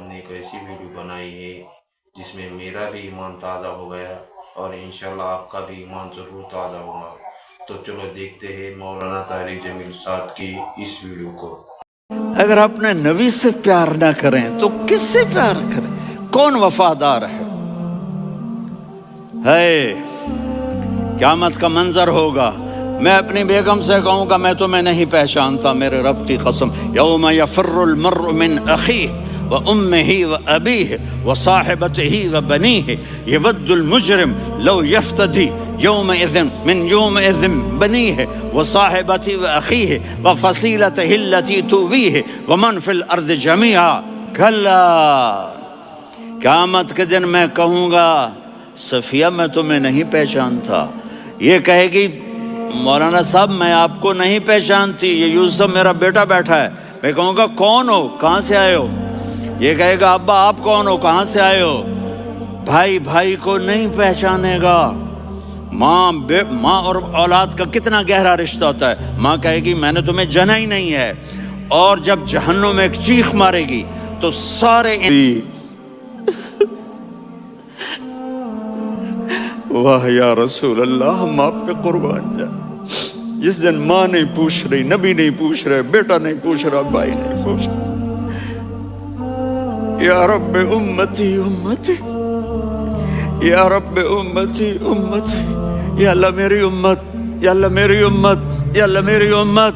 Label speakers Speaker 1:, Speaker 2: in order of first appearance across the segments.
Speaker 1: آپ نے ایک ایسی ویڈیو بنائی ہے جس میں میرا بھی ایمان تازہ ہو گیا اور انشاءاللہ آپ کا بھی ایمان ضرور تازہ ہوگا۔ تو چلو دیکھتے ہیں مولانا طارق جمیل صاحب کی اس ویڈیو کو۔
Speaker 2: اگر اپنے نبی سے پیار نہ کریں تو کس سے پیار کریں؟ کون وفادار ہے؟ قیامت کا منظر ہوگا، میں اپنی بیگم سے کہوں گا میں تمہیں نہیں پہچانتا، میرے رب کی قسم، یوم یفر المرء من اخیہ وامہ وابیہ وصاحبتہ وبنیہ یود المجرم لو یفتدی یومئذ من یومئذ بنیہ وصاحبتہ واخیہ وفصیلتہ التی تؤویہ ومن فی الارض جمیعا کلا۔ قیامت کے دن میں کہوں گا صفیہ میں تمہیں نہیں پہچانتا، یہ کہے گی مولانا صاحب میں آپ کو نہیں پہچانتی، یہ یوسف میرا بیٹا بیٹھا ہے۔ میں کہوں گا کون ہو، کہاں سے آئے ہو؟ یہ کہے گا ابا آپ کون ہو، کہاں سے آئے ہو؟ بھائی بھائی کو نہیں پہچانے گا۔ ماں اور اولاد کا کتنا گہرا رشتہ ہوتا ہے۔ ماں کہے گی میں نے تمہیں جنا ہی نہیں ہے، اور جب جہنم میں ایک چیخ مارے گی تو سارے واہ یا رسول اللہ، ہم آپ پہ قربان جائیں۔ جس دن ماں نہیں پوچھ رہی، نبی نہیں پوچھ رہے، بیٹا نہیں پوچھ رہا، بھائی نہیں پوچھ رہا، یا رب امتی امتی، یا رب امتی امتی، یا اللہ میری امت، یا اللہ میری امت، یا اللہ میری امت،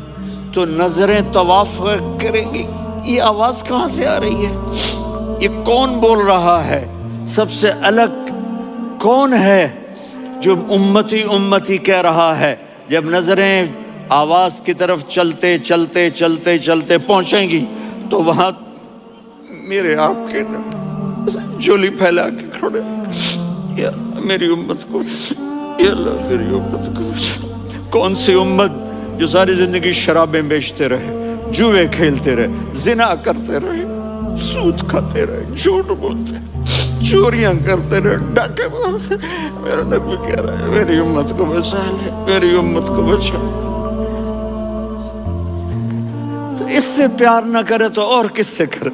Speaker 2: تو نظریں طواف کریں گی۔ یہ آواز کہاں سے آ رہی ہے؟ یہ کون بول رہا ہے؟ سب سے الگ کون ہے جو امتی امتی کہہ رہا ہے؟ جب نظریں آواز کی طرف چلتے چلتے چلتے چلتے پہنچیں گی تو وہاں میرے آپ کے جولی پھیلا کے کھڑے، یا میری امت کو، یا اللہ میری امت کو۔ کون سی امت جو ساری زندگی شرابیں بیچتے رہے، جوئے کھیلتے رہے، زنا کرتے رہے، سود کھاتے رہے، جھوٹ بولتے رہے، چوریاں کرتے رہے، ڈاکے مارتے رہے۔ میرا نبی کہہ رہا ہے میری امت کو بچا لے، میری امت کو بچا لے۔ تو اس سے پیار نہ کرے تو اور کس سے کرے؟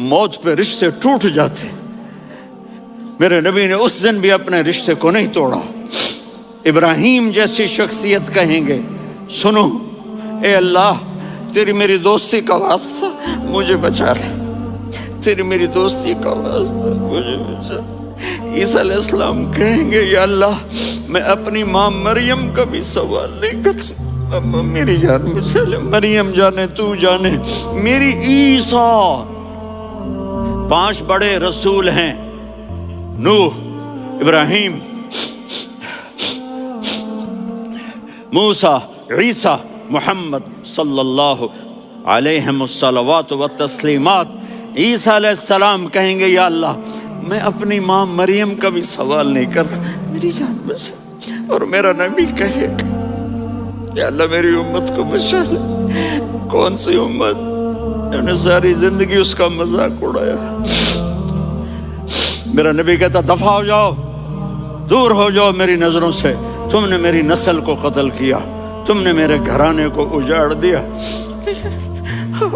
Speaker 2: موت پہ رشتے ٹوٹ جاتے، میرے نبی نے اس دن بھی اپنے رشتے کو نہیں توڑا۔ ابراہیم جیسی شخصیت کہیں گے سنو اے اللہ تیری میری دوستی کا واسطہ مجھے بچا لے، تیری میری دوستی کا واسطہ مجھے بچا لے۔ عیسیٰ علیہ السلام کہیں گے یا اللہ میں اپنی ماں مریم کا بھی سوال نہیں کرتا، میری جان بچا لے، مریم جانے تو جانے میری عیسیٰ۔ 5 بڑے رسول ہیں، نوح، ابراہیم، موسیٰ، عیسیٰ، محمد صلی اللہ علیہ الصلوات والتسلیمات۔ عیسیٰ علیہ السلام کہیں گے یا اللہ میں اپنی ماں مریم کا بھی سوال نہیں کرتا، میری جان بچا۔ اور میرا نبی کہے یا اللہ میری امت کو بچا لے۔ کون سی امت جنہوں نے ساری زندگی اس کا مذاق اڑایا؟ میرا نبی کہتا دفع ہو جاؤ، دور ہو جاؤ میری نظروں سے، تم نے میری نسل کو قتل کیا، تم نے میرے گھرانے کو اجاڑ دیا۔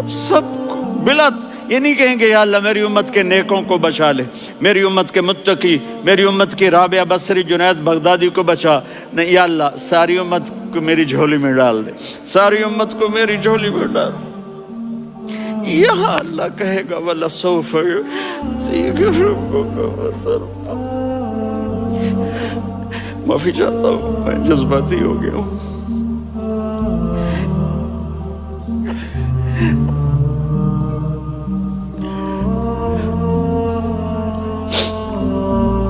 Speaker 2: سب کو بلا یہ نہیں کہیں گے یا اللہ میری امت کے نیکوں کو بچا لے، میری امت کے متقی، میری امت کی رابعہ بصری، جنید بغدادی کو بچا، نہیں یا اللہ ساری امت کو میری جھولی میں ڈال دے، ساری امت کو میری جھولی میں ڈال دے۔ یہاں اللہ کہے گا وَلَسَوْفَ يُعْطِيكَ رَبُّكَ فَتَرْضَىٰ۔ معافی چاہتا ہوں، میں جذباتی ہو گیا ہوں۔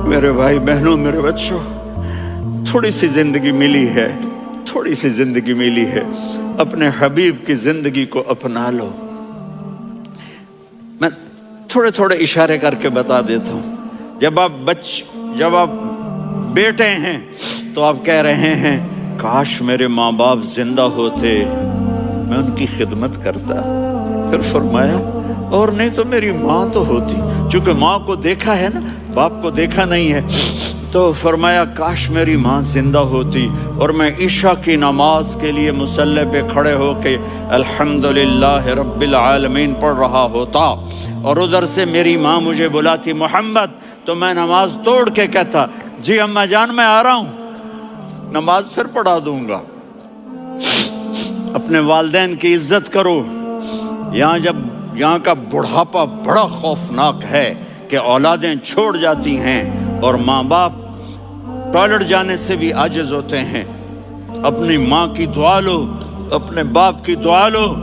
Speaker 2: میرے بھائی بہنوں، میرے بچوں، تھوڑی سی زندگی ملی ہے، تھوڑی سی زندگی ملی ہے، اپنے حبیب کی زندگی کو اپنا لو۔ میں تھوڑے تھوڑے اشارے کر کے بتا دیتا ہوں۔ جب آپ بیٹے ہیں تو آپ کہہ رہے ہیں کاش میرے ماں باپ زندہ ہوتے، میں ان کی خدمت کرتا۔ پھر فرمایا اور نہیں تو میری ماں تو ہوتی، چونکہ ماں کو دیکھا ہے نا، باپ کو دیکھا نہیں ہے، تو فرمایا کاش میری ماں زندہ ہوتی اور میں عشاء کی نماز کے لیے مصلی پہ کھڑے ہو کے الحمدللہ رب العالمین پڑھ رہا ہوتا، اور ادھر سے میری ماں مجھے بلاتی محمد، تو میں نماز توڑ کے کہتا جی اماں جان میں آ رہا ہوں، نماز پھر پڑھا دوں گا۔ اپنے والدین کی عزت کرو۔ یہاں کا بڑھاپا بڑا خوفناک ہے کہ اولادیں چھوڑ جاتی ہیں اور ماں باپ ٹوائلٹ جانے سے بھی عاجز ہوتے ہیں۔ اپنی ماں کی دعا لو، اپنے باپ کی دعا لو۔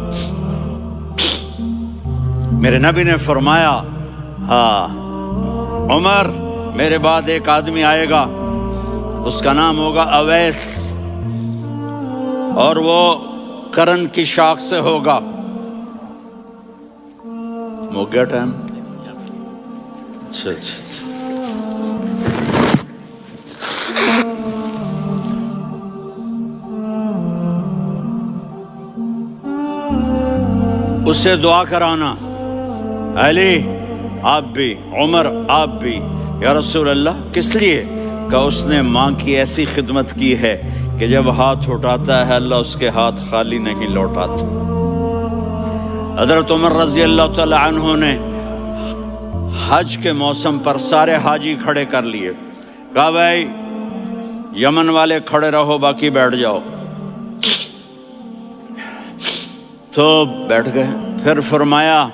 Speaker 2: میرے نبی نے فرمایا ہاں عمر میرے بعد ایک آدمی آئے گا، اس کا نام ہوگا اویس، اور وہ قرن کی شاخ سے ہوگا۔ ہو گیا ٹائم؟ اچھا اس سے دعا کرانا، علی آپ بھی، عمر آپ بھی۔ یا رسول اللہ کس لیے؟ کہ اس نے ماں کی ایسی خدمت کی ہے کہ جب ہاتھ اٹھاتا ہے اللہ اس کے ہاتھ خالی نہیں لوٹاتا۔ حضرت عمر رضی اللہ تعالی عنہ نے حج کے موسم پر سارے حاجی کھڑے کر لیے، کہا بھائی یمن والے کھڑے رہو باقی بیٹھ جاؤ، تو بیٹھ گئے۔ پھر فرمایا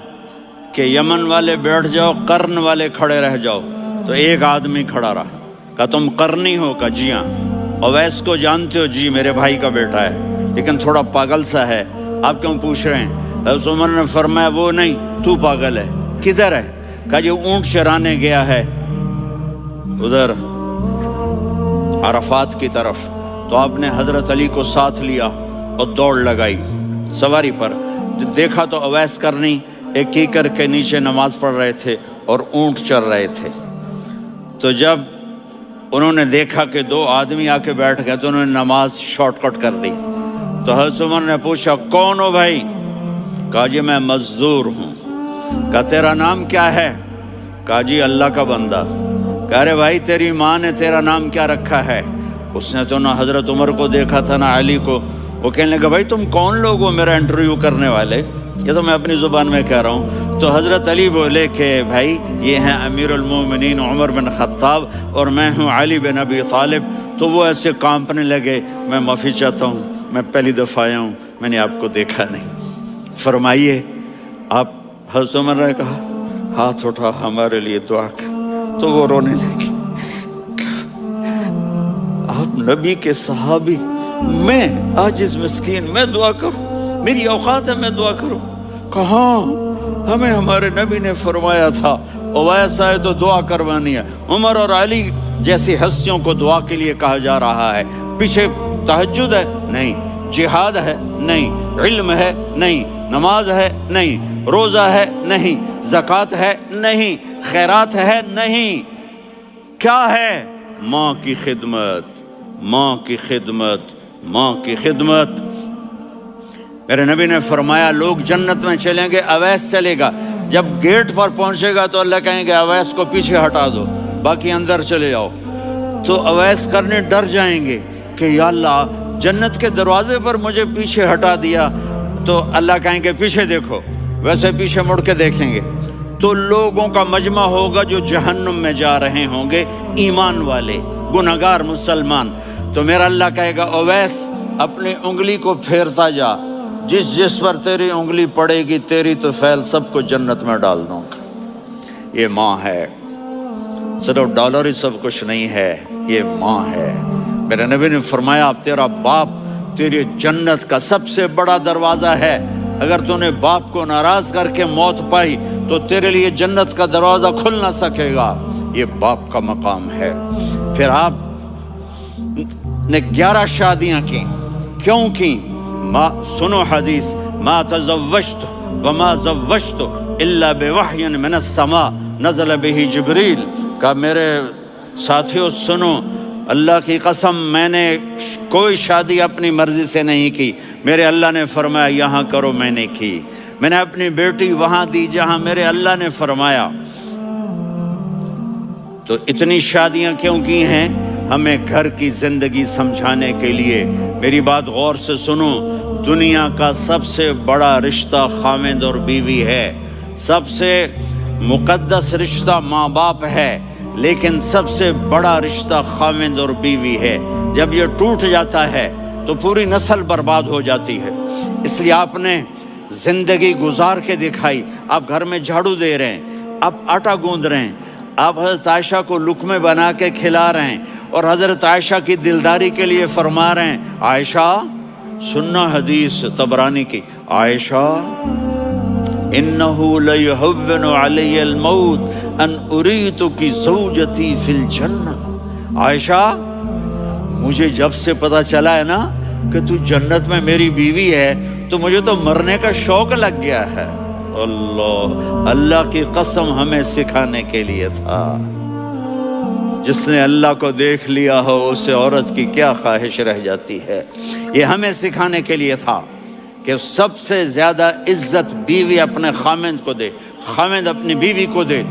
Speaker 2: کہ یمن والے بیٹھ جاؤ، قرن والے کھڑے رہ جاؤ، تو ایک آدمی کھڑا رہا۔ کہا تم قرنی ہو؟ کہا جی ہاں۔ اویس کو جانتے ہو؟ جی میرے بھائی کا بیٹا ہے لیکن تھوڑا پاگل سا ہے، آپ کیوں پوچھ رہے ہیں؟ حضرت عمر نے فرمایا وہ نہیں، تو پاگل ہے۔ کدھر ہے؟ کہا جی اونٹ چرانے گیا ہے ادھر عرفات کی طرف۔ تو آپ نے حضرت علی کو ساتھ لیا اور دوڑ لگائی سواری پر۔ دیکھا تو اویس کرنی ایک کیکر کے نیچے نماز پڑھ رہے تھے اور اونٹ چر رہے تھے۔ تو جب انہوں نے دیکھا کہ دو آدمی آ کے بیٹھ گئے تو انہوں نے نماز شارٹ کٹ کر دی۔ تو حضرت عمر نے پوچھا کون ہو بھائی؟ کہا جی میں مزدور ہوں۔ کہا تیرا نام کیا ہے؟ کہا جی اللہ کا بندہ۔ کہا رے بھائی تیری ماں نے تیرا نام کیا رکھا ہے؟ اس نے تو نہ حضرت عمر کو دیکھا تھا نہ علی کو۔ وہ کہنے لگا بھائی تم کون لوگ ہو میرا انٹرویو کرنے والے؟ یہ تو میں اپنی زبان میں کہہ رہا ہوں۔ تو حضرت علی بولے کہ بھائی یہ ہیں امیر المومنین عمر بن خطاب اور میں ہوں علی بن ابی طالب۔ تو وہ ایسے کانپنے لگے، میں معافی چاہتا ہوں، میں پہلی دفعہ آیا ہوں، میں نے آپ کو دیکھا نہیں، فرمائیے آپ۔ حضرت عمر نے کہا ہاتھ اٹھا ہمارے لیے دعا کر۔ تو وہ رونے لگی۔ آپ نبی کے صحابی، میں عاجز مسکین، میں دعا کروں؟ میری اوقات ہے میں دعا کروں؟ کہاں، ہمیں ہمارے نبی نے فرمایا تھا اویس آئے تو دعا کروانی ہے۔ عمر اور علی جیسی ہستیوں کو دعا کے لیے کہا جا رہا ہے۔ پیچھے تہجد ہے؟ نہیں۔ جہاد ہے؟ نہیں۔ علم ہے؟ نہیں۔ نماز ہے؟ نہیں۔ روزہ ہے؟ نہیں۔ زکوٰۃ ہے؟ نہیں۔ خیرات ہے؟ نہیں۔ کیا ہے؟ ماں کی خدمت، ماں کی خدمت، ماں کی خدمت۔ میرے نبی نے فرمایا لوگ جنت میں چلیں گے، اویس چلے گا، جب گیٹ پر پہنچے گا تو اللہ کہیں گے اویس کو پیچھے ہٹا دو، باقی اندر چلے جاؤ۔ تو اویس کرنے ڈر جائیں گے کہ یا اللہ جنت کے دروازے پر مجھے پیچھے ہٹا دیا، تو اللہ کہیں گے پیچھے دیکھو، ویسے پیچھے مڑ کے دیکھیں گے تو لوگوں کا مجمع ہوگا جو جہنم میں جا رہے ہوں گے، ایمان والے، گنہگار مسلمان۔ تو میرا اللہ کہے گا اویس اپنی انگلی کو پھیرتا جا، جس جس پر تیری انگلی پڑے گی تیری تو فیل سب کو جنت میں ڈال دوں گا۔ یہ ماں ہے، صرف ڈالر ہی سب کچھ نہیں ہے، یہ ماں ہے۔ میرے نبی نے فرمایا تیرا باپ تیری جنت کا سب سے بڑا دروازہ ہے، اگر تو نے باپ کو ناراض کر کے موت پائی تو تیرے لیے جنت کا دروازہ کھل نہ سکے گا۔ یہ باپ کا مقام ہے۔ پھر آپ نے 11 شادیاں کی، کیوں کی؟ سنو حدیث، ما تزوجت وما زوجت الا بوحی من السماء نزل به جبریل۔ کہا میرے ساتھیوں سنو، اللہ کی قسم میں نے کوئی شادی اپنی مرضی سے نہیں کی، میرے اللہ نے فرمایا یہاں کرو، میں نے کی۔ میں نے اپنی بیٹی وہاں دی جہاں میرے اللہ نے فرمایا۔ تو اتنی شادیاں کیوں کی ہیں؟ ہمیں گھر کی زندگی سمجھانے کے لیے۔ میری بات غور سے سنو، دنیا کا سب سے بڑا رشتہ خاوند اور بیوی ہے، سب سے مقدس رشتہ ماں باپ ہے، لیکن سب سے بڑا رشتہ خاوند اور بیوی ہے۔ جب یہ ٹوٹ جاتا ہے تو پوری نسل برباد ہو جاتی ہے۔ اس لیے آپ نے زندگی گزار کے دکھائی۔ آپ گھر میں جھاڑو دے رہے ہیں، آپ آٹا گوندھ رہے ہیں، آپ حضرت عائشہ کو لقمے بنا کے کھلا رہے ہیں، اور حضرت عائشہ کی دلداری کے لیے فرما رہے ہیں، عائشہ سننا حدیث طبرانی کی، عائشہ انہو لیہون علی الموت ان اریتک زوجتی فی الجنہ۔ عائشہ مجھے جب سے پتا چلا ہے نا کہ تو جنت میں میری بیوی ہے تو مجھے تو مرنے کا شوق لگ گیا ہے۔ اللہ کی قسم ہمیں سکھانے کے لیے تھا۔ جس نے اللہ کو دیکھ لیا ہو اسے عورت کی کیا خواہش رہ جاتی ہے۔ یہ ہمیں سکھانے کے لیے تھا کہ سب سے زیادہ عزت بیوی اپنے خاوند کو دے، خاوند اپنی بیوی کو دے۔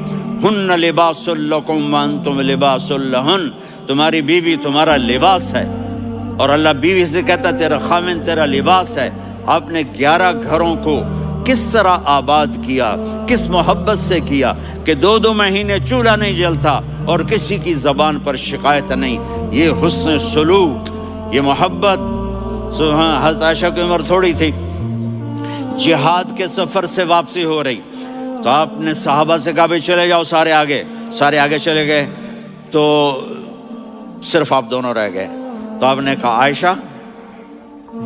Speaker 2: ہن لباس لکم وانتم لباس لہن، تمہاری بیوی تمہارا لباس ہے، اور اللہ بیوی سے کہتا تیرا خاوند تیرا لباس ہے۔ آپ نے 11 گھروں کو کس طرح آباد کیا، کس محبت سے کیا کہ 2 مہینے چولہا نہیں جلتا اور کسی کی زبان پر شکایت نہیں۔ یہ حسن سلوک، یہ محبت۔ حضرت عائشہ کی عمر تھوڑی تھی، جہاد کے سفر سے واپسی ہو رہی، تو آپ نے صحابہ سے کہا بھی چلے جاؤ سارے آگے چلے گئے، تو صرف آپ دونوں رہ گئے۔ تو آپ نے کہا عائشہ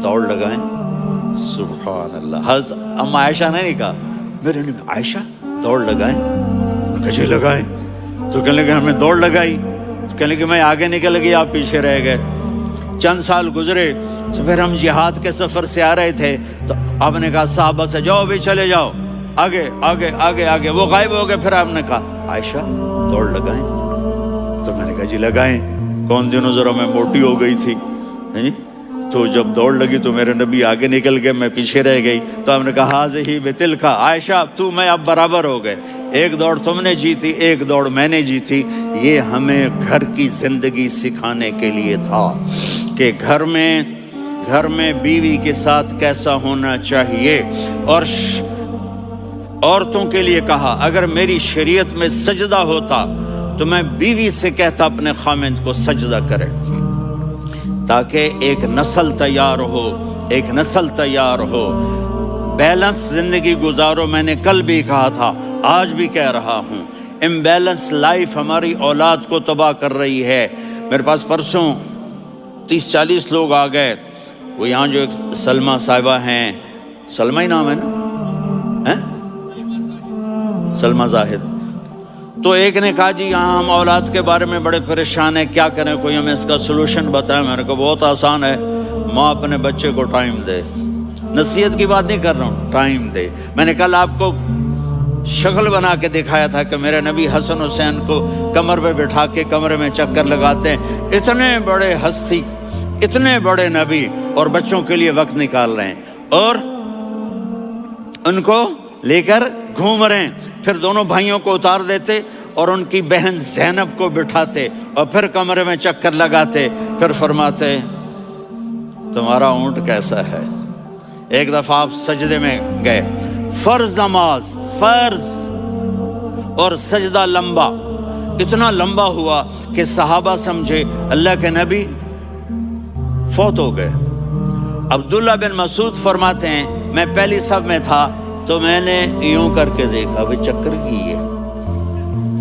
Speaker 2: دوڑ لگائیں۔ سبحان اللہ، حضرت اما عائشہ نے نہیں کہا، میرے نے عائشہ دوڑ لگائیں، کجے لگائیں، تو کہنے لگے ہمیں دوڑ لگائی، تو کہنے لگے میں آگے نکل گئی آپ پیچھے رہ گئے۔ چند سال گزرے تو پھر ہم جہاد کے سفر سے آ رہے تھے، تو آپ نے کہا صحابہ سے جاؤ بھی چلے جاؤ آگے آگے آگے آگے، وہ غائب ہو گئے۔ پھر آپ نے کہا عائشہ دوڑ لگائیں، تو میں نے کہا جی لگائیں۔ کون دنوں ذرا میں موٹی ہو گئی تھی، تو جب دوڑ لگی تو میرے نبی آگے نکل گئے، میں پیچھے رہ گئی، تو ہم نے کہا ہاذہ بتلک، عائشہ تو میں اب برابر ہو گئے، ایک دوڑ تم نے جیتی ایک دوڑ میں نے جیتی۔ یہ ہمیں گھر کی زندگی سکھانے کے لیے تھا کہ گھر میں بیوی کے ساتھ کیسا ہونا چاہیے۔ اور عورتوں کے لیے کہا اگر میری شریعت میں سجدہ ہوتا تو میں بیوی سے کہتا اپنے خاوند کو سجدہ کرے، تاکہ ایک نسل تیار ہو، بیلنس زندگی گزارو۔ میں نے کل بھی کہا تھا، آج بھی کہہ رہا ہوں، امبیلنس لائف ہماری اولاد کو تباہ کر رہی ہے۔ میرے پاس پرسوں 30-40 لوگ آ گئے، وہ یہاں جو ایک سلمہ صاحبہ ہیں، سلمہ ہی نام ہے نا، سلمہ زاہد، تو ایک نے کہا جی یہاں ہم اولاد کے بارے میں بڑے پریشان ہیں، کیا کریں، کوئی ہمیں اس کا سلوشن بتائیں۔ میں نے کہا بہت آسان ہے، ماں اپنے بچے کو ٹائم دے، نصیحت کی بات نہیں کر رہا ہوں، ٹائم دے۔ میں نے کل آپ کو شکل بنا کے دکھایا تھا کہ میرے نبی حسن حسین کو کمر پہ بٹھا کے کمرے میں چکر لگاتے ہیں۔ اتنے بڑے ہستی، اتنے بڑے نبی، اور بچوں کے لیے وقت نکال رہے ہیں اور ان کو لے کر گھوم رہے ہیں۔ پھر دونوں بھائیوں کو اتار دیتے اور ان کی بہن زینب کو بٹھاتے اور پھر کمرے میں چکر لگاتے، پھر فرماتے تمہارا اونٹ کیسا ہے۔ ایک دفعہ آپ سجدے میں گئے، فرض نماز، فرض، اور سجدہ لمبا، اتنا لمبا ہوا کہ صحابہ سمجھے اللہ کے نبی فوت ہو گئے۔ عبداللہ بن مسعود فرماتے ہیں میں پہلی صف میں تھا تو میں نے یوں کر کے دیکھا، وہ چکر کی ہے،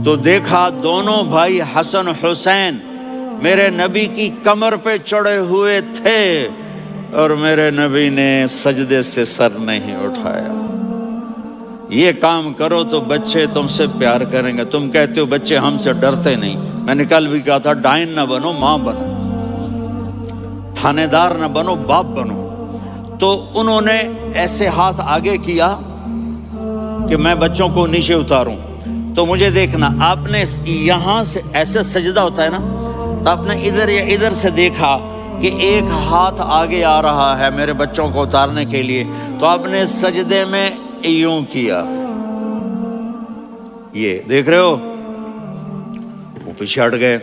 Speaker 2: تو دیکھا دونوں بھائی حسن حسین میرے نبی کی کمر پہ چڑھے ہوئے تھے اور میرے نبی نے سجدے سے سر نہیں اٹھایا۔ یہ کام کرو تو بچے تم سے پیار کریں گے۔ تم کہتے ہو بچے ہم سے ڈرتے نہیں، میں نے کل بھی کہا تھا ڈائن نہ بنو، ماں بنو، تھانے دار نہ بنو، باپ بنو۔ تو انہوں نے ایسے ہاتھ آگے کیا کہ میں بچوں کو نیچے اتاروں، تو مجھے دیکھنا، آپ نے یہاں سے ایسے سجدہ ہوتا ہے نا، تو آپ نے ادھر یا ادھر سے دیکھا کہ ایک ہاتھ آگے آ رہا ہے میرے بچوں کو اتارنے کے لیے، تو آپ نے سجدے میں یوں کیا، یہ دیکھ رہے ہو، پیچھے ہٹ گئے.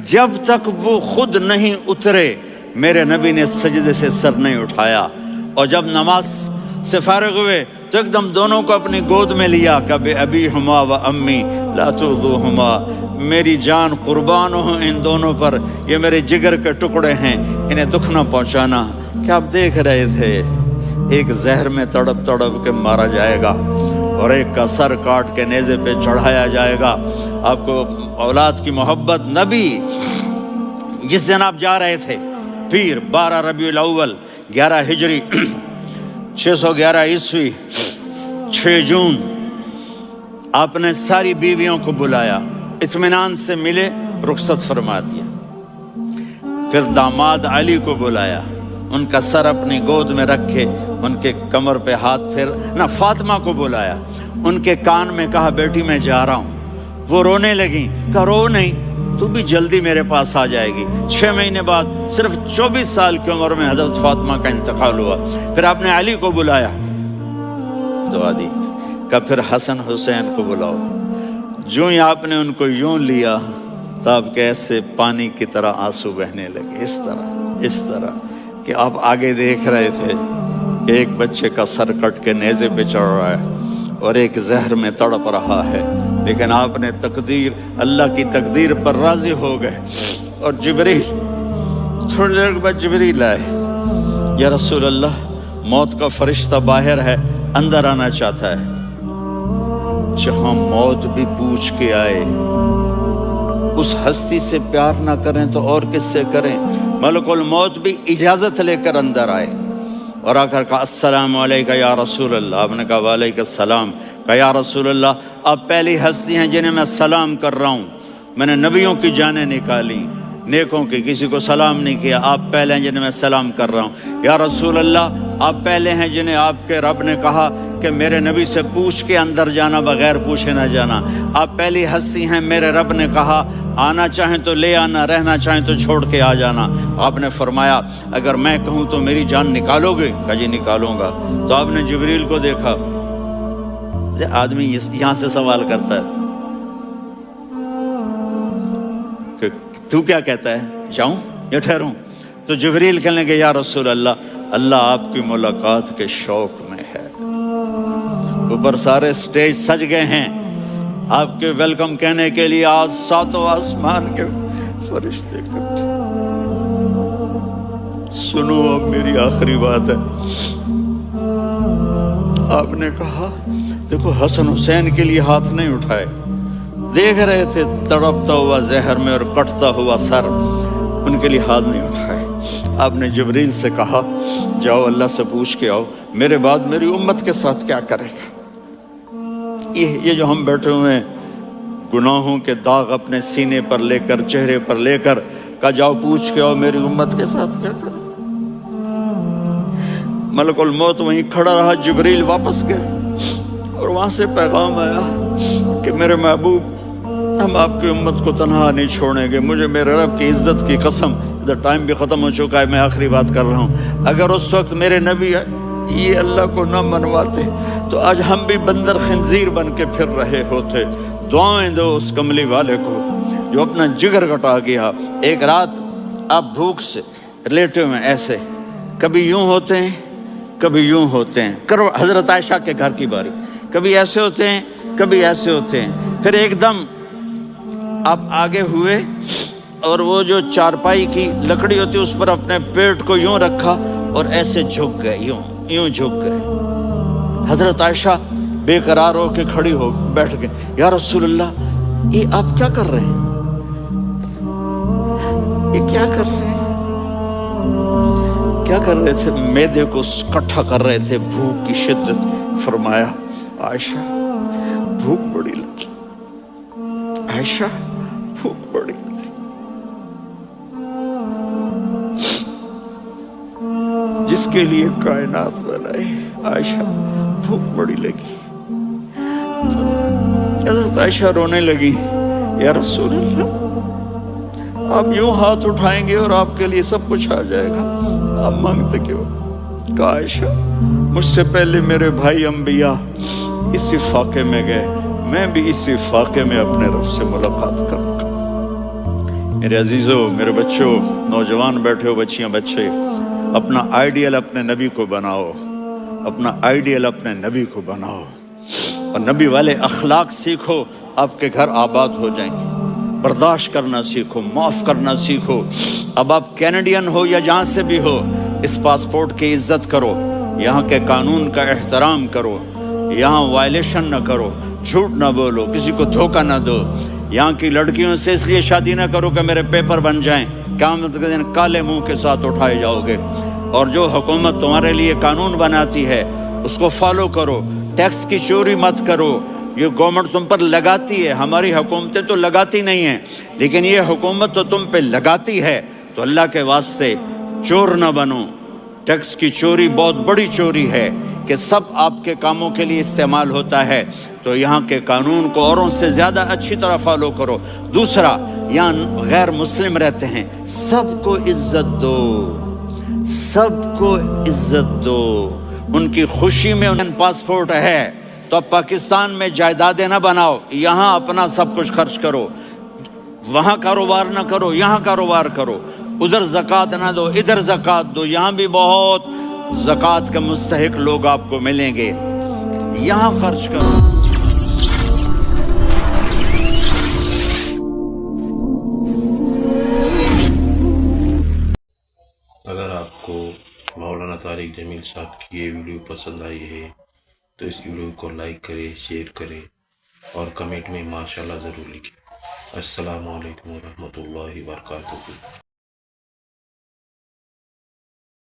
Speaker 2: جب تک وہ خود نہیں اترے میرے نبی نے سجدے سے سر نہیں اٹھایا. اور جب نماز سے فارغ ہوئے تو ایک دم دونوں کو اپنی گود میں لیا کہ بے ابی ہما و امی لا تؤذوہما، میری جان قربان ہو ان دونوں پر، یہ میرے جگر کے ٹکڑے ہیں، انہیں دکھ نہ پہنچانا. کیا آپ دیکھ رہے تھے ایک زہر میں تڑپ تڑپ کے مارا جائے گا اور ایک کا سر کاٹ کے نیزے پہ چڑھایا جائے گا. آپ کو اولاد کی محبت. نبی جس دن آپ جا رہے تھے پیر 12 ربیع الاول 11 ہجری 611 عیسوی 6 جون آپ نے ساری بیویوں کو بلایا، اطمینان سے ملے، رخصت فرما دیا. پھر داماد علی کو بلایا، ان کا سر اپنی گود میں رکھے ان کے کمر پہ ہاتھ پھیر نہ. فاطمہ کو بلایا، ان کے کان میں کہا بیٹی میں جا رہا ہوں. وہ رونے لگیں، کہا رو نہیں، تو بھی جلدی میرے پاس آ جائے گی. 6 مہینے بعد صرف 24 سال کی عمر میں حضرت فاطمہ کا انتقال ہوا. پھر آپ نے علی کو بلایا، دعا دی، کہ پھر حسن حسین کو بلاؤ. جو ہی آپ نے ان کو یوں لیا تو آپ کے ایسے پانی کی طرح آنسو بہنے لگے. اس طرح کہ آپ آگے دیکھ رہے تھے کہ ایک بچے کا سر کٹ کے نیزے پہ چڑھ رہا ہے اور ایک زہر میں تڑپ رہا ہے، لیکن آپ نے تقدیر، اللہ کی تقدیر پر راضی ہو گئے. اور جبریل تھوڑی دیر کے بعد جبریل آئے، یا رسول اللہ موت کا فرشتہ باہر ہے، اندر آنا چاہتا ہے. جہاں موت بھی پوچھ کے آئے، اس ہستی سے پیار نہ کریں تو اور کس سے کریں. ملک الموت بھی اجازت لے کر اندر آئے اور آ کر کہا السلام علیکہ یا رسول اللہ. آپ نے کہا وعلیکم السلام. کہا یا رسول اللہ آپ پہلی ہستی ہیں جنہیں میں سلام کر رہا ہوں. میں نے نبیوں کی جانیں نکالی، نیکوں کی، کسی کو سلام نہیں کیا. آپ پہلے ہیں جنہیں میں سلام کر رہا ہوں. یا رسول اللہ آپ پہلے ہیں جنہیں آپ کے رب نے کہا کہ میرے نبی سے پوچھ کے اندر جانا، بغیر پوچھے نہ جانا. آپ پہلی ہستی ہیں میرے رب نے کہا آنا چاہیں تو لے آنا، رہنا چاہیں تو چھوڑ کے آ جانا. آپ نے فرمایا اگر میں کہوں تو میری جان نکالو گے؟ کہا جی نکالوں گا. تو آپ نے جبریل کو دیکھا. آدمی یہاں سے سوال کرتا ہے کہ تو کیا کہتا ہے، جاؤں یا ٹھہروں؟ تو جبریل کہنے لگے یا رسول اللہ اللہ آپ کی ملاقات کے شوق میں ہے. اوپر سارے سٹیج سج گئے ہیں آپ کے ویلکم کہنے کے لیے. آج 7 آسمان کے فرشتے اکٹھے. سنو اب میری آخری بات ہے. آپ نے کہا دیکھو حسن حسین کے لیے ہاتھ نہیں اٹھائے، دیکھ رہے تھے تڑپتا ہوا زہر میں اور کٹتا ہوا سر، ان کے لیے ہاتھ نہیں اٹھائے. آپ نے جبریل سے کہا جاؤ اللہ سے پوچھ کے آؤ میرے بعد میری امت کے ساتھ کیا کرے گا. یہ جو ہم بیٹھے ہوئے ہیں گناہوں کے داغ اپنے سینے پر لے کر، چہرے پر لے کر، کہا جاؤ پوچھ کے آؤ میری امت کے ساتھ کیا کرے. ملک الموت وہیں کھڑا رہا. جبریل واپس گئے اور وہاں سے پیغام آیا کہ میرے محبوب ہم آپ کی امت کو تنہا نہیں چھوڑیں گے. مجھے میرے رب کی عزت کی قسم، ٹائم بھی ختم ہو چکا ہے، میں آخری بات کر رہا ہوں، اگر اس وقت میرے نبی یہ اللہ کو نہ منواتے تو آج ہم بھی بندر خنزیر بن کے پھر رہے ہوتے. دعائیں دو اس کملی والے کو جو اپنا جگر کٹا گیا. ایک رات آپ بھوک سے لیٹے ہوئے ایسے، کبھی یوں ہوتے ہیں کبھی یوں ہوتے ہیں. کرو حضرت عائشہ کے گھر کی باری، کبھی ایسے ہوتے ہیں کبھی ایسے ہوتے ہیں. پھر ایک دم آپ آگے ہوئے اور وہ جو چارپائی کی لکڑی ہوتی اس پر اپنے پیٹ کو یوں رکھا اور ایسے جھک گئے، یوں جھک گئے. حضرت عائشہ بے قرار ہو کے کھڑی ہو بیٹھ گئے. یا رسول اللہ یہ آپ کیا کر رہے ہیں، یہ کیا کر رہے ہیں؟ کیا کر رہے تھے؟ معدے کو کٹھا کر رہے تھے، بھوک کی شدت. فرمایا عائشہ بھوک بڑی لگی، عائشہ بھوک بڑی لگی. جس کے لیے کائنات بنائے عائشہ بھوک بڑی لگی. حضرت عائشہ رونے لگی. یا رسول اللہ آپ یوں ہاتھ اٹھائیں گے اور آپ کے لیے سب کچھ آ جائے گا، آپ مانگتے کیوں؟ کہا عائشہ مجھ سے پہلے میرے بھائی انبیاء اسی فاقے میں گئے، میں بھی اسی فاقے میں اپنے رب سے ملاقات کروں گا. میرے عزیزوں، میرے بچوں، نوجوان بیٹھے ہو، بچیاں بچے، اپنا آئیڈیل اپنے نبی کو بناؤ، اپنا آئیڈیل اپنے نبی کو بناؤ، اور نبی والے اخلاق سیکھو، آپ کے گھر آباد ہو جائیں گے۔ برداشت کرنا سیکھو، معاف کرنا سیکھو۔ اب آپ کینیڈین ہو یا جہاں سے بھی ہو، اس پاسپورٹ کی عزت کرو، یہاں کے قانون کا احترام کرو، یہاں وائلیشن نہ کرو، جھوٹ نہ بولو، کسی کو دھوکہ نہ دو۔ یہاں کی لڑکیوں سے اس لیے شادی نہ کرو کہ میرے پیپر بن جائیں، قیامت کے دن کالے منہ کے ساتھ اٹھائے جاؤ گے۔ اور جو حکومت تمہارے لیے قانون بناتی ہے اس کو فالو کرو، ٹیکس کی چوری مت کرو۔ یہ گورنمنٹ تم پر لگاتی ہے، ہماری حکومتیں تو لگاتی نہیں ہیں، لیکن یہ حکومت تو تم پہ لگاتی ہے، تو اللہ کے واسطے چور نہ بنو۔ ٹیکس کی چوری بہت بڑی چوری ہے کہ سب آپ کے کاموں کے لیے استعمال ہوتا ہے، تو یہاں کے قانون کو اوروں سے زیادہ اچھی طرح فالو کرو۔ دوسرا، یہاں غیر مسلم رہتے ہیں، سب کو عزت دو، سب کو عزت دو۔ ان کی خوشی میں ان پاسپورٹ ہے تو اب پاکستان میں جائیدادیں نہ بناؤ، یہاں اپنا سب کچھ خرچ کرو، وہاں کاروبار نہ کرو، یہاں کاروبار کرو۔ ادھر زکوٰۃ نہ دو، ادھر زکوٰۃ دو، یہاں بھی بہت زکوٰۃ کے مستحق لوگ آپ کو ملیں گے، یہاں خرچ کرو۔
Speaker 1: اگر آپ کو مولانا طارق جمیل صاحب کی یہ ویڈیو پسند آئی ہے تو اس ویڈیو کو لائک کریں، شیئر کریں اور کمنٹ میں ماشاءاللہ ضرور لکھیں۔ السلام علیکم ورحمۃ اللہ وبرکاتہ۔